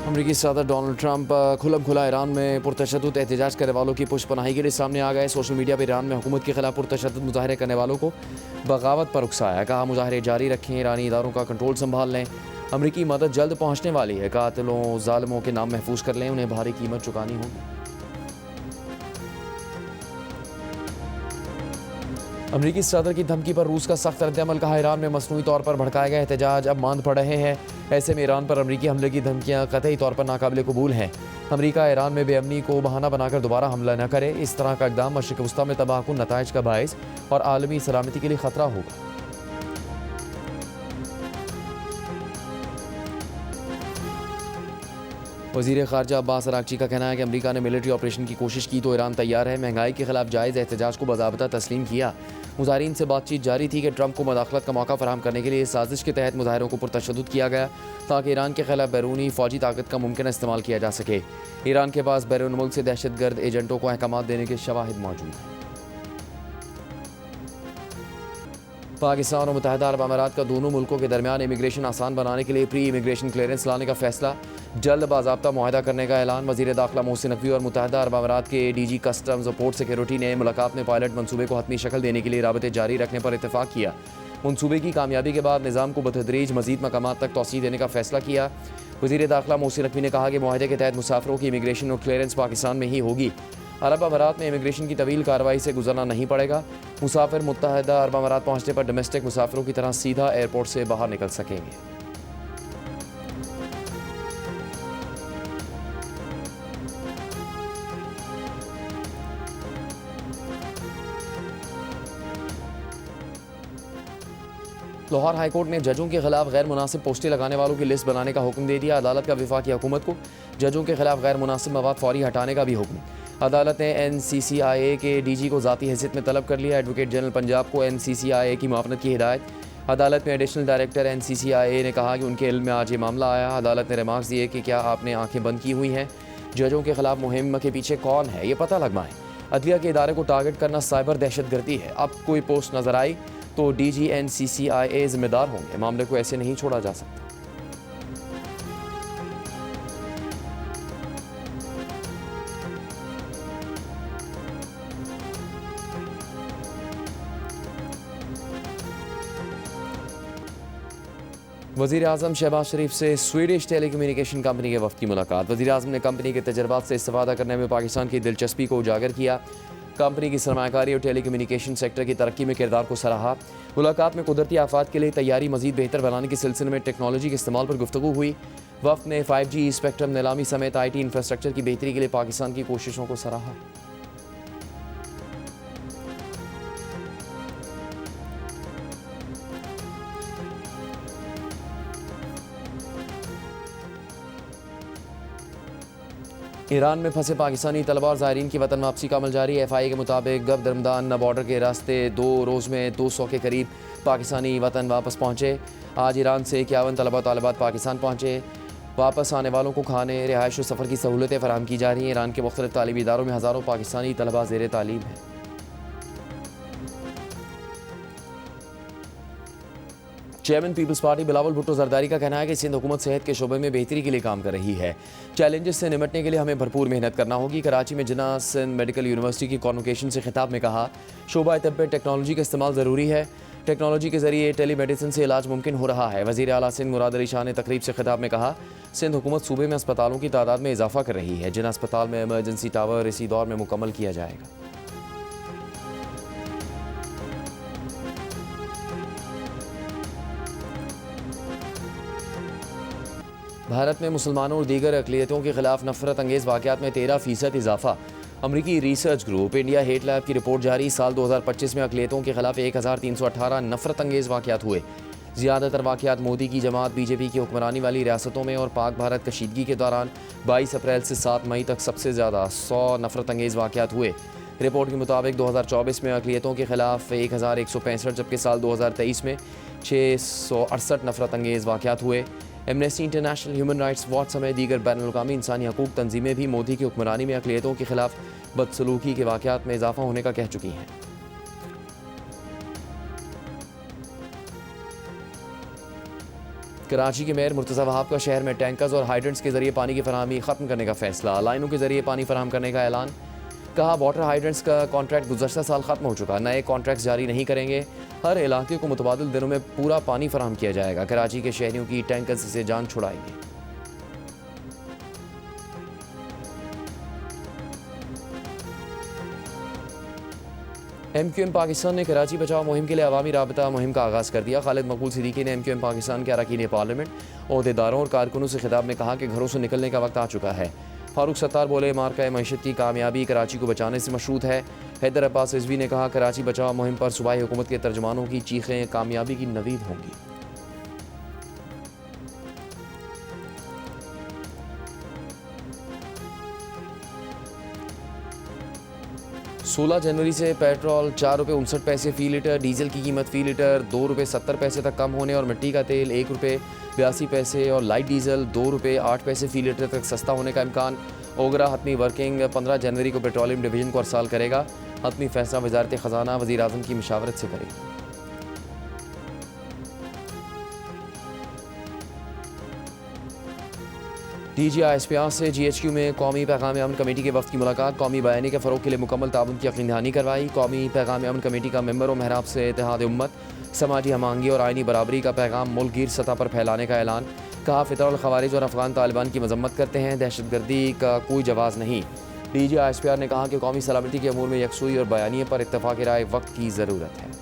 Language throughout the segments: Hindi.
अमरीकी सदर डोनाल्ड ट्रंप खुलम खुला ईरान में पुरतशद्दुद एहतजाज करने वालों की पुष्पनाही के लिए सामने आ गए। सोशल मीडिया पर ईरान में हुकूमत के खिलाफ पुरतशद्दुद मुजाहरे करने वालों को बगावत पर उकसाया। कहा मुजाहरे जारी रखें, ईरानी इदारों का कंट्रोल संभाल लें, अमरीकी मदद जल्द पहुँचने वाली है, कातिलों जालिमों के नाम महफूज कर लें, उन्हें भारी कीमत चुकानी होगी। अमरीकी सदर की धमकी पर रूस का सख्त रद्द-ए-अमल। कहा ईरान में मसनूई तौर पर भड़काए गए एहतजाज अब मांद पड़ रहे हैं। ऐसे में ईरान पर अमरीकी हमले की धमकियां कतई तौर पर नाकाबिले कबूल हैं। अमरीका ईरान में बेअमनी को बहाना बनाकर दोबारा हमला न करे। इस तरह का इक़दाम मशरिक़ वस्ता में तबाहकुन नताइज का बाइस और आलमी सलामती के लिए खतरा होगा। वज़ीर ख़ारजा अब्बास अराग़ची का कहना है कि अमरीका ने मिलिट्री ऑपरेशन की कोशिश की तो ईरान तैयार है। महंगाई के खिलाफ जायज़ एहतजाज को बाज़ाब्ता तस्लीम किया। मुज़ाहिरीन से बातचीत जारी थी कि ट्रंप को मदाखलत का मौका फराहम करने के लिए इस साजिश के तहत मुज़ाहिरों को पुरतशद्दुद किया गया ताकि ईरान के खिलाफ बैरूनी फ़ौजी ताकत का मुमकिन इस्तेमाल किया जा सके। ईरान के पास बैरून मुल्क से दहशतगर्द एजेंटों को अहकाम देने के शवाहिद मौजूद हैं। पाकिस्तान और मुत्तहिदा अरब अमारात का दोनों मुल्कों के दरमियान इमिग्रेशन आसान बनाने के लिए प्री इमिग्रेशन क्लियरेंस लाने का फैसला, जल्द बाज़ाब्ता मुआहदा करने का ऐलान। वज़ीर दाखिला मोहसिन नकवी और मुत्तहिदा अरब अमारात के डीजी कस्टम्स और पोर्ट सिक्योरिटी ने मुलाकात में पायलट मनसूबे को हतमी शक्ल देने के लिए राबते जारी रखने पर इत्तेफाक किया। मनसूबे की कामयाबी के बाद निज़ाम को बतदरीज मज़ीद मकामात तक तौसीह देने का फैसला किया। वज़ीर दाखिला मोहसिन नकवी ने कहा कि मुआहदे के तहत मुसाफिरों की इमिग्रेशन और क्लियरेंस पाकिस्तान में ही होगी। अरब अमारात में इमिग्रेशन की तवील कार्रवाई से गुजरना नहीं पड़ेगा। मुसाफिर मुत्तहिदा अरब अमारात पहुँचने पर डोमेस्टिक मुसाफिरों की तरह सीधा एयरपोर्ट से बाहर निकल सकेंगे। लाहौर हाईकोर्ट ने जजों के खिलाफ गैर मुनासिब पोस्टें लगाने वालों की लिस्ट बनाने का हुक्म दे दिया। अदालत का वफाकी हुकूमत को जजों के खिलाफ गैर मुनासिब मवाद फौरी हटाने का भी हुक्म। अदालत ने NCCIA के DG को ज़ाती हैसियत में तलब कर लिया। एडवोकेट जनरल पंजाब को NCCIA की मुआवनत की हिदायत। अदालत में एडिशनल डायरेक्टर NCCIA ने कहा कि उनके इल्म में आज ये मामला आया। अदालत ने रिमार्क्स दिए कि क्या आपने आंखें बंद की हुई हैं? जजों के खिलाफ मुहिम के पीछे कौन है ये पता लगवाएं। अदलिया के इदारे को टारगेट करना साइबर दहशतगर्दी है। अब कोई पोस्ट नजर आई तो DG NCCIA जिम्मेदार होंगे। मामले को ऐसे नहीं छोड़ा जा सकता। वज़ीर आज़म शहबाज शरीफ से स्वीडिश टेलीकम्युनिकेशन कंपनी के वफ़द की मुलाकात। वज़ीर आज़म ने कंपनी के तजर्बात से इस्तेफ़ादा करने में पाकिस्तान की दिलचस्पी को उजागर किया। कंपनी की सरमायाकारी और टेलीकम्युनिकेशन सेक्टर की तरक्की में किरदार को सराहा। मुलाकात में कुदरती आफात के लिए तैयारी मज़ीद बेहतर बनाने के सिलसिले में टेक्नोलॉजी के इस्तेमाल पर गुफ्तगू हुई। वफ़द ने 5G स्पेक्ट्रम नीलामी समेत IT इंफ्रास्ट्रक्चर की बेहतरी के लिए पाकिस्तान की कोशिशों को सराहा। ईरान में फंसे पाकिस्तानी तलबा और ज़ायरीन की वतन वापसी का अमल जारी। FIA के मुताबिक गब्द रमदान बॉर्डर के रास्ते 2 रोज़ में 200 के करीब पाकिस्तानी वतन वापस पहुँचे। आज ईरान से 51 तलबा तालिबात पाकिस्तान पहुँचे। वापस आने वालों को खाने, रिहाइश और सफ़र की सहूलतें फराहम की जा रही हैं। ईरान के मुख्तलिफ तालीमी इदारों में हज़ारों पाकिस्तानी तलबा ज़ेर तालीम हैं। Chairman peoples party Bilawal Bhutto Zardari का कहना है कि सिंध हुकूमत सेहत के शोबे में बेहतरी के लिए काम कर रही है। चैलेंजेस से निपटने के लिए हमें भरपूर मेहनत करना होगी। कराची में जिन्ना सिंध मेडिकल यूनिवर्सिटी की कॉन्वोकेशन से खिताब में कहा, शोबा तब पे टेक्नोलॉजी का इस्तेमाल ज़रूरी है। टेक्नोलॉजी के ज़रिए टेली मेडिसिन से इलाज मुमकिन हो रहा है। वज़ीर आला सिंध मुराद अली शाह ने तकरीब से खिताब में कहा, सिंध हुकूमत सूबे में अस्पतालों की तादाद में इजाफा कर रही है। जिन अस्पताल में इमरजेंसी टावर इसी दौर में मुकम्मल किया जाएगा। भारत में मुसलमानों और दीगर अक़लियतों के खिलाफ नफरत अंगेज़ वाक़यात में 13% इजाफा। अमरीकी research group India hate lab की रिपोर्ट जारी। साल 2025 में अक़लियतों के खिलाफ 1318 नफरत अंगेज़ वाक़यात हुए। ज़्यादातर वाक़यात मोदी की जमात BJP की हुक्मरानी वाली रियासतों में और पाक भारत कशीदगी के दौरान 22 अप्रैल से 7 मई तक सबसे ज़्यादा 100 नफरत अंगेज़ वाक़यात हुए। रिपोर्ट के मुताबिक 2024 में अक़लियतों के खिलाफ 1165, जबकि साल 2023 में 668 नफरत अंगेज़ वाक़यात हुए। Amnesty international, human rights watch समेत दीगर बैनुल-अक़वामी इंसानी हकूक़ तंजीमें भी मोदी की हुक्मरानी में अक़लियतों के खिलाफ बदसलूकी के वाक़यात में इजाफ़ा होने का कह चुकी हैं। कराची के मेयर मुर्तज़ा वहाब का शहर में टैंकर्स और हाइड्रेंट्स के जरिए पानी की फराहमी ख़त्म करने का फैसला, लाइनों के जरिए पानी फराहम करने का ऐलान। कहा वाटर हाइड्रेंट्स का कॉन्ट्रैक्ट गुज़श्ता साल ख़त्म हो चुका, नए कॉन्ट्रैक्ट्स जारी नहीं करेंगे। हर इलाके को मुतबादिल दिनों में पूरा पानी फराहम किया जाएगा। कराची के शहरियों की टैंकर्स से जान छुड़ाएंगे। MQM पाकिस्तान ने कराची बचाओ मुहिम के लिए अवामी राबता मुहिम का आगाज़ कर दिया। खालिद मकबूल सिद्दीकी ने MQM पाकिस्तान के अरकान पार्लियामेंट, ओहदेदारों और कारकुनों से खिताब में कहा कि घरों से निकलने का वक्त आ चुका है। फारूक सत्तार बोले मार्का मईशत की कामयाबी कराची को बचाने से मशरूत है। हैदर अब्बास रिजवी ने कहा कराची बचाओ मुहिम पर सूबाई हुकूमत के तर्जमानों की चीखें कामयाबी की नवीद होंगी। 16 जनवरी से पेट्रोल 4 रुपये 59 पैसे फ़ी लीटर, डीजल की कीमत फ़ी लीटर 2 रुपये 70 पैसे तक कम होने और मिट्टी का तेल 1 रुपये 82 पैसे और लाइट डीजल 2 रुपये 8 पैसे फ़ी लीटर तक सस्ता होने का इम्कान। ओगरा हतमी वर्किंग 15 जनवरी को पेट्रोलियम डिवीज़न को अरसाल करेगा। हतमी फैसला वज़ारत ख़जाना वज़ीर आज़म की मशावरत से करेगी। DGI से GHQ में कौमी पैगाम अमन कमेटी के वफ़द की मुलाकात, कौमी बयानी के फ़रोग़ के लिए मुकम्मल ताउन की यकीन दहानी करवाई। कौमी पैगाम अमन कमेटी का मेंबर और महराब से इत्तेहाद उम्मत, समाजी हमआहंगी और आइनी बराबरी का पैगाम मुल्क गिर सतह पर फैलाने का ऐलान। कहा फ़ितरल ख़वारिज और अफ़गान तालिबान की मजम्मत करते हैं, दहशतगर्दी का कोई जवाज़ नहीं। DGI ने कहा कि कौमी सलामती के अमूर में यकसुई और बयानिए पर इत्तफ़ाक़ राय वक्त की ज़रूरत है।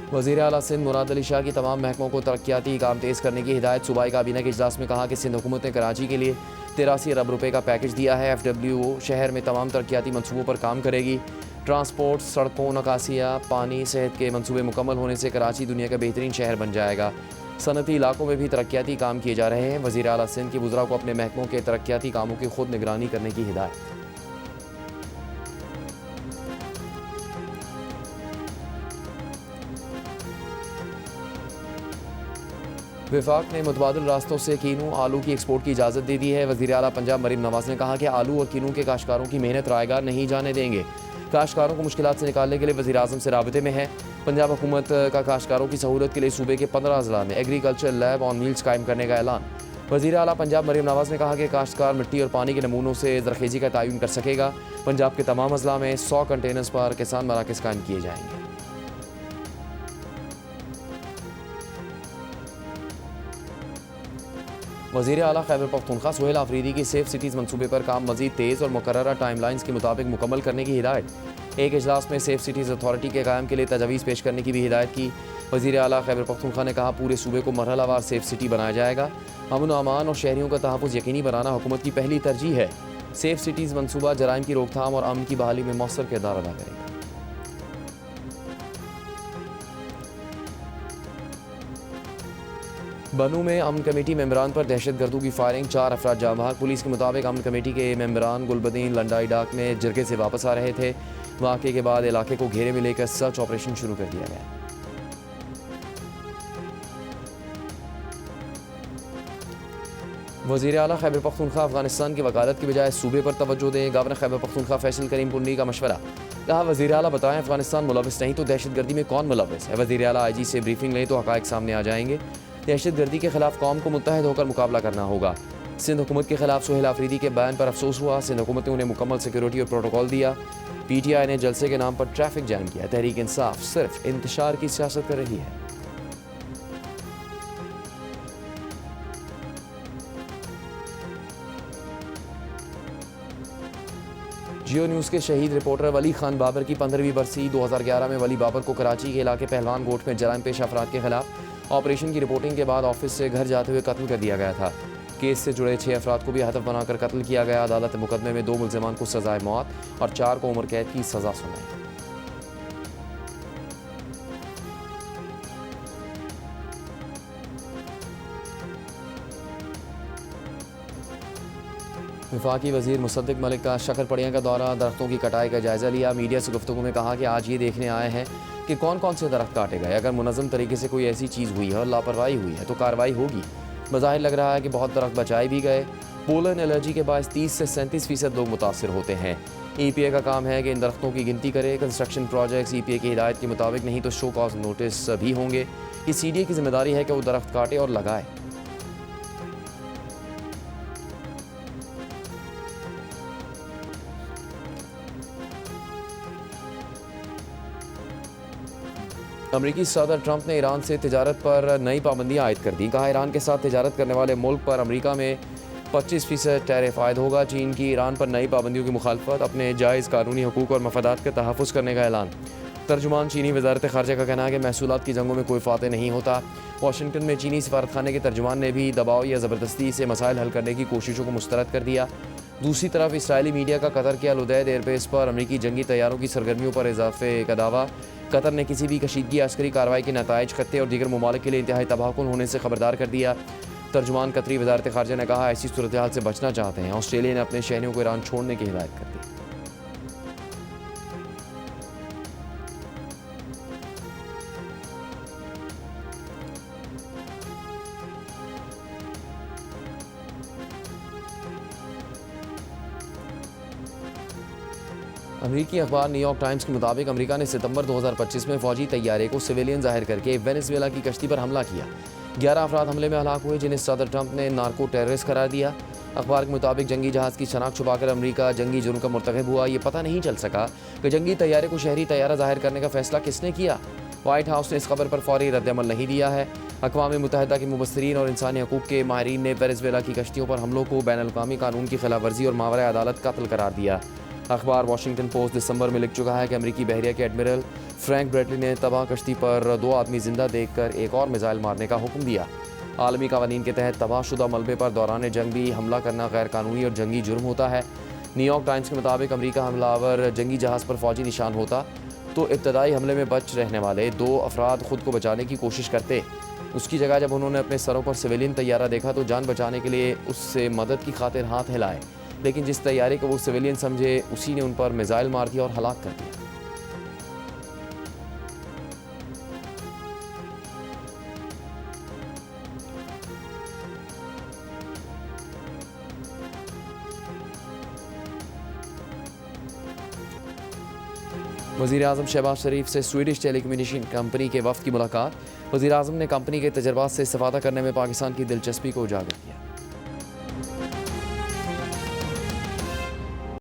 वज़ीर आला सिंध मुराद अली शाह की तमाम महकमों को तरक्याती काम तेज़ करने की हिदायत। सूबाई काबीना के इजलास में कहा कि सिंध हुकूमत ने कराची के लिए 83 अरब रुपये का पैकेज दिया है। FWO शहर में तमाम तरक्याती मनसूबों पर काम करेगी। ट्रांसपोर्ट, सड़कों, नकासिया, पानी, सेहत के मनसूबे मुकम्मल होने से कराची दुनिया का बेहतरीन शहर बन जाएगा। सनती इलाकों में भी तरक्याती काम किए जा रहे हैं। वज़ीर आला सिंध की वज़रा को अपने महकमों के तरक्याती कामों की खुद निगरानी करने की हिदायत। विफाक ने मुतबादिल रास्तों से कीनू आलू की एक्सपोर्ट की इजाज़त दे दी है। वज़ीर आला पंजाब मरीम नवाज़ ने कहा कि आलू और कीनू के काश्तकारों की मेहनत रायगार नहीं जाने देंगे। काश्तकारों को मुश्किलात से निकालने के लिए वज़ीर आज़म से राबते में है। पंजाब हुकूमत का काश्तकारों की सहूलत के लिए सूबे के 15 अजला में एग्रीकल्चर लैब ऑन व्हील्स कायम करने का ऐलान। वज़ीर आला पंजाब मरीम नवाज़ ने कहा कि काश्तकार मिट्टी और पानी के नमूनों से ज़रखेज़ी का तयन कर सकेगा। पंजाब के तमाम अजला में 100 कंटेनर्स पर किसान मराकज़ कायम किए जाएंगे। वज़ीर आला खैबर पख्तूनख्वा सोहेल आफरीदी की सेफ सिटीज़ मनसूबे पर काम मज़ीद तेज़ और मुकर्ररा टाइम लाइन्स के मुताबिक मुकम्मल करने की हिदायत। एक इजलास में सेफ सिटीज़ अथॉरिटी के क़याम के लिए तजावीज़ पेश करने की भी हिदायत की। वज़ीर आला खैबर पख्तूनख्वा ने कहा पूरे सूबे को मरहलावार सेफ सिटी बनाया जाएगा। अमन व अमान और शहरियों का तहफ़्फ़ुज़ यकीनी बनाना हुकूमत की पहली तरजीह है। सेफ सिटीज़ मनसूबा जराइम की रोकथाम और अमन की बहाली में मौसर किरदार अदा करेगा। बनू में अमन कमेटी मेंबरान पर दहशतगर्दों की फायरिंग, 4 अफराद जाँ बहक। पुलिस के मुताबिक अमन कमेटी के मेंबरान गुलबदीन लंडाई डाक में जरगे से वापस आ रहे थे। वाक़े के बाद इलाके को घेरे में लेकर सर्च ऑपरेशन शुरू कर दिया गया। वज़ीर आला खैबर पख्तूनख्वा अफगानिस्तान की वकालत की बजाय सूबे पर तवज्जो दें। गवर्नर खैबर पख्तूनख्वा फैसल करीम पुन्नी का मशवरा। कहा वज़ीर आला बताएं अफगानिस्तान मुलविस नहीं तो दहशतगर्दी में कौन मुलविस है। वज़ीर आला IG से ब्रीफिंग लें तो हक़ाइक़ सामने आ जाएंगे। दहशतगर्दी के खिलाफ कौम को मुत्तहद होकर मुकाबला करना होगा। सिंध हुकूमत के खिलाफ सोहेल आफरीदी के बयान पर अफसोस हुआ। सिंध हुकूमत ने उन्हें मुकम्मल सिक्योरिटी और प्रोटोकॉल दिया। PTI ने जलसे के नाम पर ट्रैफिक जैम किया। तहरीक इंसाफ सिर्फ इंतशार की सियासत कर रही है। जियो न्यूज़ के शहीद रिपोर्टर वली खान बाबर की 15वीं बरसी। 2011 में वली बाबर को कराची के इलाके पहलवान गोट में जराइम पेश अफराद के खिलाफ ऑपरेशन की रिपोर्टिंग के बाद ऑफिस से घर जाते हुए कत्ल कर दिया गया था। केस से जुड़े 6 अफराद को भी हदफ बनाकर कत्ल किया गया। अदालत मुकदमे में 2 मुल्ज़िमान को सज़ाए मौत और 4 को उम्र कैद की सज़ा सुनाई। वफाकी वज़ीर मुसद्दिक मलिक का शक्करपड़ियाँ का दौरा, दरख्तों की कटाई का जायज़ा लिया। मीडिया से गुफ्तगू में कहा कि आज ये देखने आए हैं कि कौन कौन से दरख्त काटे गए। अगर मुनज़्ज़म तरीके से कोई ऐसी चीज़ हुई है और लापरवाही हुई है तो कार्रवाई होगी। बज़ाहिर लग रहा है कि बहुत दरख्त बचाए भी गए। पोलन एलर्जी के बायस 30 से 37% लोग मुतासर होते हैं। EPA का काम है कि इन दरख्तों की गिनती करे। कंस्ट्रक्शन प्रोजेक्ट्स EPA की हिदायत के मुताबिक नहीं तो शो कॉज नोटिस भी होंगे। ये CDA की जिम्मेदारी है कि वो दरख्त काटे और लगाए। अमरीकी सदर ट्रंप ने ईरान से तिजारत पर नई पाबंदियां आयद कर दी। कहा, ईरान के साथ तिजारत करने वाले मुल्क पर अमरीका में 25% टैरिफ आयद होगा। चीन की ईरान पर नई पाबंदियों की मुखालफत, अपने जायज़ कानूनी हकूक़ और मफादात का तहफ़्फ़ुज़ करने का ऐलान। तर्जुमान चीनी वज़ारत ख़ारजा का कहना है कि महसूलात की जंगों में कोई फ़ातह नहीं होता। वाशिंगटन में चीनी सफारतखाने के तर्जुमान ने भी दबाव या ज़बरदस्ती से मसाइल हल करने की कोशिशों को मुस्तरद कर दिया। दूसरी तरफ इसराइली मीडिया का कतर के अल-उदैद एयरबेस पर अमरीकी जंगी तैयारों की सरगर्मियों पर इजाफे का दावा। कतर ने किसी भी कशीदगी अस्करी कार्रवाई के नताइज खत्ते और दीगर ममालिक के लिए इंतहाई तबाहकुन होने से खबरदार कर दिया। तर्जुमान कतरी वज़ारत ख़ारजा ने कहा, ऐसी सूरत हाल से बचना चाहते हैं। ऑस्ट्रेलिया ने अपने शहरियों को ईरान छोड़ने की हिदायत कर दी। अमरीकी अखबार न्यूयॉर्क टाइम्स के मुताबिक अमेरिका ने सितंबर 2025 में फौजी तैयारे को सिविलियन जाहिर करके वेनेजुएला की कश्ती पर हमला किया। 11 अफराद हमले में हलाक हुए, जिन्हें सदर ट्रंप ने नार्को टेररिस्ट करार दिया। अखबार के मुताबिक जंगी जहाज़ की शनाख्त छुपाकर अमरीका जंगी जुर्म का मुर्तकब हुआ। ये पता नहीं चल सका कि जंगी तैयारे को शहरी तैयारा जाहिर करने का फैसला किसने किया। वाइट हाउस ने इस खबर पर फौरी रद्दअमल नहीं दिया है। अक़वाम मुत्तहिदा के मुबस्सिरीन और इंसानी हकूक़ के माहिरीन ने वेनेजुएला की कश्तियों पर हमलों को बैनुल-अक़वामी कानून की खिलाफ वर्जी और मावरा अदालत कत्ल करार दिया। अखबार वाशिंगटन पोस्ट दिसंबर में लिख चुका है कि अमरीकी बहरिया के एडमिरल फ्रैंक ब्रेटली ने तबाह कश्ती पर 2 आदमी जिंदा देखकर एक और मिसाइल मारने का हुक्म दिया। आलमी कवानीन के तहत तबाहशुदा मलबे पर दौरान जंग भी हमला करना गैर कानूनी और जंगी जुर्म होता है। न्यूयॉर्क टाइम्स के मुताबिक अमरीका हमलावर जंगी जहाज़ पर फौजी निशान होता तो इब्तदाई हमले में बच रहने वाले 2 अफराद खुद को बचाने की कोशिश करते। उसकी जगह जब उन्होंने अपने सरों पर सिविलियन तैयारा देखा तो जान बचाने के लिए उससे मदद की खातिर हाथ हिलाए, लेकिन जिस तैयारे को वो सिविलियन समझे उसी ने उन पर मिसाइल मार दिया और हलाक कर दिया। वज़ीर-ए-आज़म शहबाज शरीफ से स्वीडिश टेलीकम्युनिकेशन कंपनी के वफ़द की मुलाकात। वज़ीर-ए-आज़म ने कंपनी के तजर्बात से इस्तिफ़ादा करने में पाकिस्तान की दिलचस्पी को उजागर